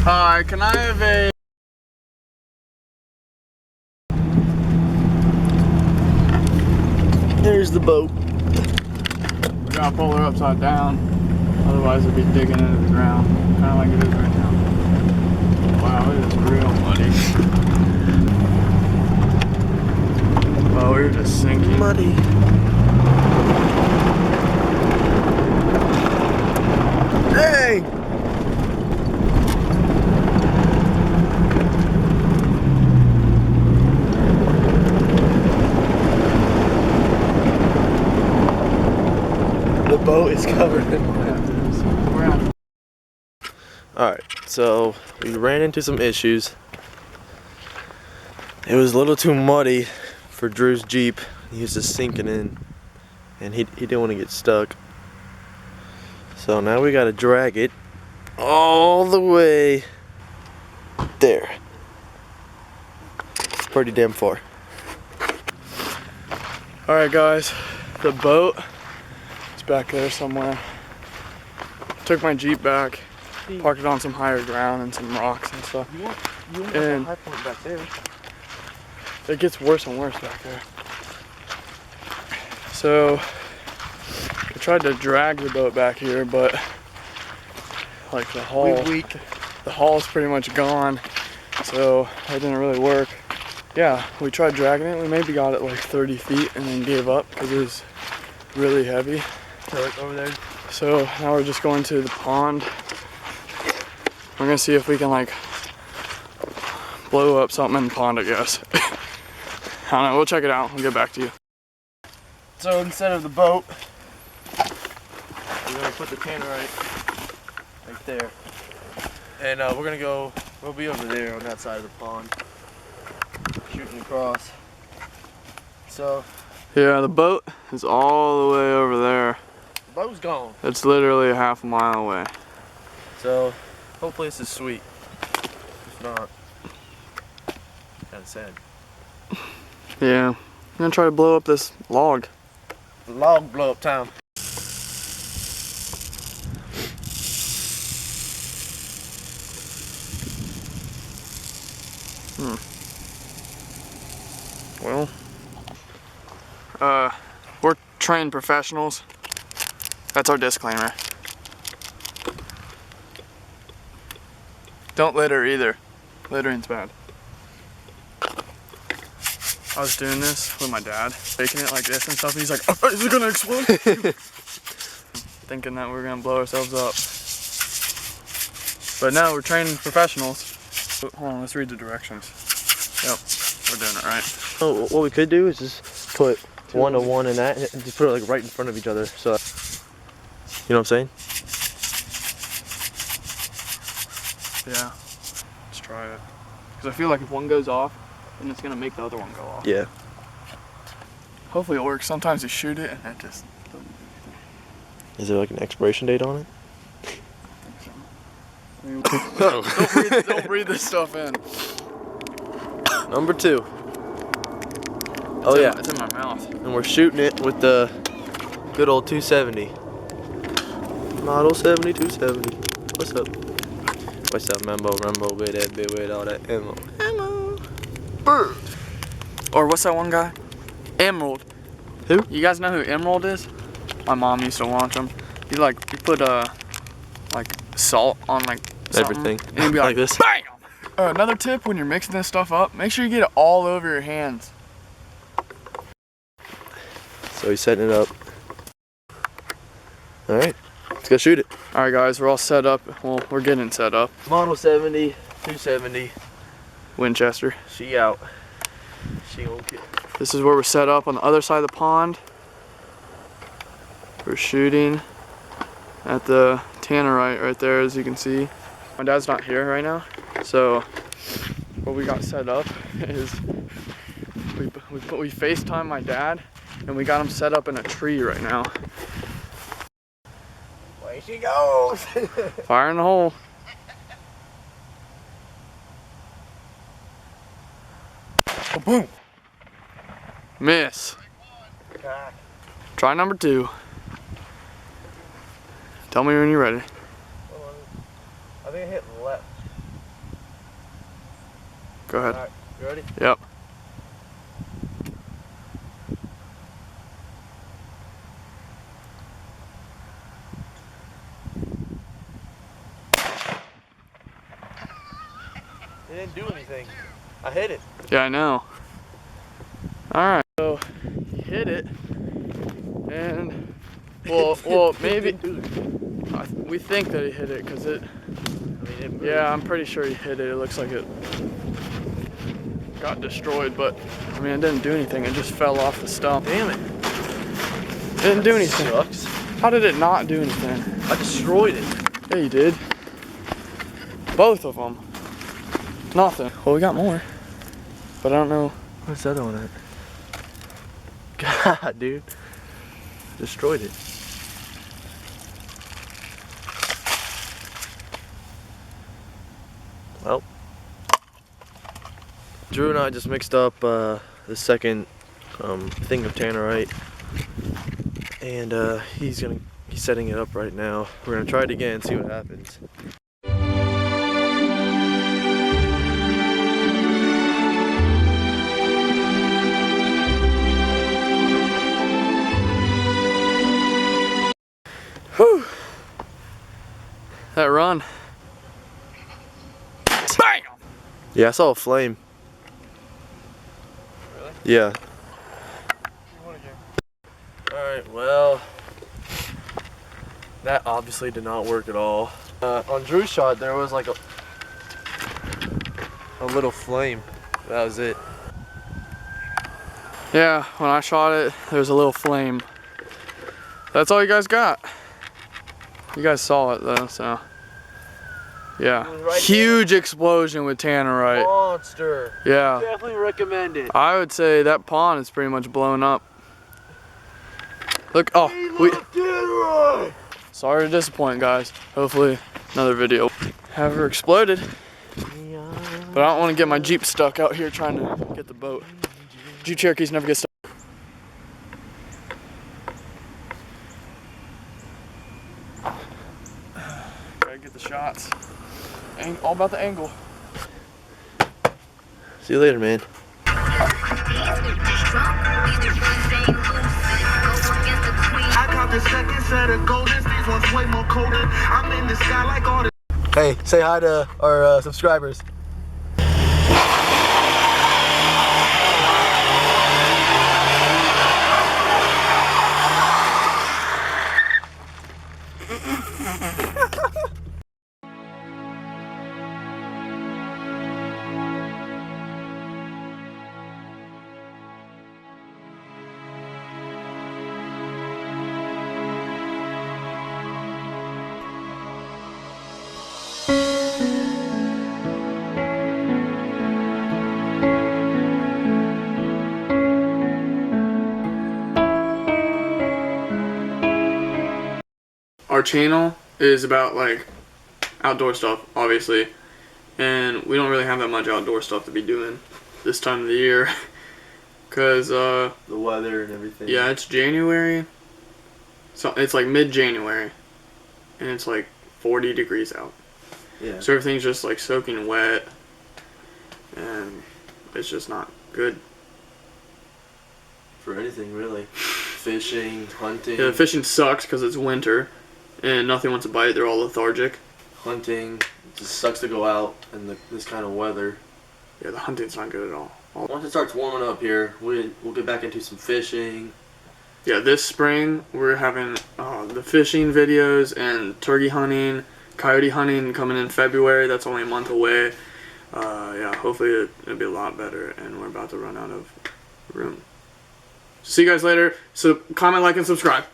Hi, can I have a... There's the boat. We gotta pull her upside down, otherwise it'll be digging into the ground, kind of like it is right now. Wow, it is real muddy. Wow, we're just sinking. Muddy. Hey! The boat is covered in mud. Alright, so we ran into some issues. It was a little too muddy for Drew's Jeep. He was just sinking in, and he didn't want to get stuck. So now we gotta drag it all the way there. It's pretty damn far. Alright guys, the boat is back there somewhere. Took my Jeep back, parked it on some higher ground and some rocks and stuff. You want And a high point back there. it gets worse and worse back there. So I tried to drag the boat back here, but like the hull's pretty much gone, so that didn't really work. Yeah, we tried dragging it. We maybe got it like 30 feet and then gave up because it was really heavy. Over there. So now we're just going to the pond. We're gonna see if we can like blow up something in the pond, I guess. I don't know, we'll check it out. We'll get back to you. So instead of the boat, we're gonna put the Tannerite right there. And we'll be over there on that side of the pond, shooting across. So, Yeah, the boat is all the way over there. the boat's gone. It's literally a half a mile away. So, hopefully this is sweet. If not, kinda sad. Yeah, I'm gonna try to blow up this log. Log blow up time. Well, we're trained professionals. That's our disclaimer. Don't litter either. Littering's bad. I was doing this with my dad, making it like this and stuff, and he's like, oh, is it gonna explode? Thinking that we're gonna blow ourselves up. But no, we're trained professionals. Hold on, let's read the directions. Yep, we're doing it right. Oh, what we could do is just put 1 to 1 in that, and just put it like right in front of each other. So, you know what I'm saying? Yeah, let's try it. Because I feel like if one goes off, then it's gonna make the other one go off. Yeah. Hopefully it works. Sometimes you shoot it and it just doesn't do anything. Is there like an expiration date on it? I mean, don't breathe this stuff in. Number 2. Oh yeah, It's in my mouth. and we're shooting it with the good old 270. Model 70 270. What's up? What's up, Mambo Rumbo with that bit with all that ammo? Ammo. Bird. Or what's that one guy? Emerald. Who? You guys know who Emerald is? My mom used to watch him. He put like salt on like something, Everything. and he'd be like this. BAM! Another tip when you're mixing this stuff up, make sure you get it all over your hands. So he's setting it up. Alright, let's go shoot it. Alright guys, we're all set up. Well, we're getting set up. Model 70, 270. Winchester. She out. She okay. This is where we're set up on the other side of the pond. We're shooting at the Tannerite right there, as you can see. My dad's not here right now, so what we got set up is we FaceTime my dad, and we got him set up in a tree right now. Way she goes! Fire in the hole. Boom! Miss. Try number 2. Tell me when you're ready. I think I hit left. Go ahead. Alright, you ready? Yep. It didn't do anything. I hit it. Yeah, I know. Alright, so he hit it, and well, maybe we think that he hit it because it. Yeah, I'm pretty sure he hit it. It looks like it got destroyed, but I mean, it didn't do anything. It just fell off the stump. Damn it. It didn't do anything. Sucks. How did it not do anything? I destroyed it. Yeah, you did. Both of them. Nothing. Well, we got more, but I don't know. What's that on it? God, dude. Destroyed it. Well, Drew and I just mixed up the second thing of Tannerite, and he's setting it up right now. We're gonna try it again and see what happens. Whew. That run. Bam! Yeah, I saw a flame. Really? Yeah. Alright, well, that obviously did not work at all. On Drew's shot, there was like a little flame. That was it. Yeah, when I shot it, there was a little flame. That's all you guys got. You guys saw it though, so. Yeah, Right huge explosion with Tannerite. Monster. Yeah. Definitely recommend it. I would say that pond is pretty much blown up. Look, oh, Tannerite! sorry to disappoint, guys. Hopefully another video. Haven't exploded, but I don't want to get my Jeep stuck out here trying to get the boat. Jeep Cherokees never get stuck. Gotta get the shots. All about the angle. See you later, man. Hey, say hi to our subscribers. Our channel is about like outdoor stuff, obviously, and we don't really have that much outdoor stuff to be doing this time of the year because The weather and everything. yeah, it's January, so it's like mid-January and it's like 40 degrees out, Yeah. so everything's just like soaking wet and it's just not good. For anything really. Fishing, hunting. Yeah, the fishing sucks because it's winter and nothing wants to bite. They're all lethargic. Hunting. It just sucks to go out in this kind of weather. Yeah, the hunting's not good at all. Once it starts warming up here, we'll get back into some fishing. Yeah, this spring we're having the fishing videos and turkey hunting, coyote hunting coming in February. That's only a month away. Yeah, hopefully it'll be a lot better, and we're about to run out of room. See you guys later. So comment, like, and subscribe.